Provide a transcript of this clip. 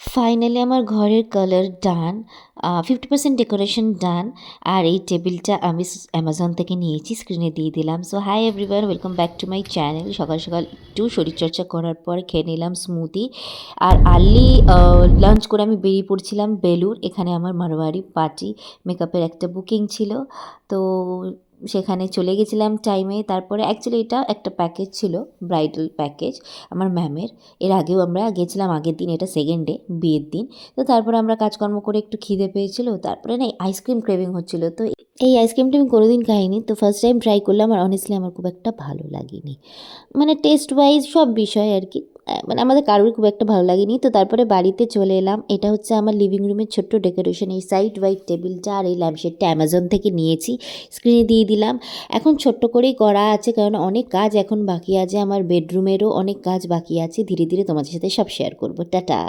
Finally আমার ঘরের colour ডান। 50% decoration ডান। আর এই টেবিলটা আমি অ্যামাজন থেকে নিয়েছি, স্ক্রিনে দিয়ে দিলাম। So hi everyone, welcome back to my channel. সকাল সকাল একটু শরীরচর্চা করার পর খেয়ে নিলাম স্মুদি। আর আর্লি লাঞ্চ করে আমি বেরিয়ে পড়ছিলাম বেলুড়। এখানে আমার মারোয়ারি পার্টি মেকআপের একটা বুকিং ছিল, তো সেখানে চলে গেছিলাম টাইমে। তারপরে অ্যাকচুয়ালি এটা একটা প্যাকেজ ছিল, ব্রাইডাল প্যাকেজ আমার ম্যামের। এর আগেও আমরা গেছিলাম আগের দিন, এটা সেকেন্ড ডে, বিয়ের দিন। তো তারপরে আমরা কাজকর্ম করে একটু খিদে পেয়েছিল, তারপরে না আইসক্রিম ক্রেভিং হচ্ছিল। তো এই আইসক্রিমটা আমি কোনোদিন খাইনি, তো ফার্স্ট টাইম ট্রাই করলাম। আর অনেস্টলি আমার খুব একটা ভালো লাগেনি, মানে টেস্ট ওয়াইজ সব বিষয় আর কি। মানে আমাদের কারোর খুব একটা ভালো লাগেনি। তো তারপরে বাড়িতে চলে এলাম। এটা হচ্ছে আমার লিভিং রুমের ছোট্ট ডেকোরেশন। এই সাইড ওয়াইড টেবিলটা আর এই ল্যাম্পশেডটা অ্যামাজন থেকে নিয়েছি, স্ক্রিনে দিয়ে দিলাম। এখন ছোট্ট করেই করা আছে, কারণ অনেক কাজ এখন বাকি আছে। আমার বেডরুমেরও অনেক কাজ বাকি আছে, ধীরে ধীরে তোমাদের সাথে সব শেয়ার করবো। টাটা।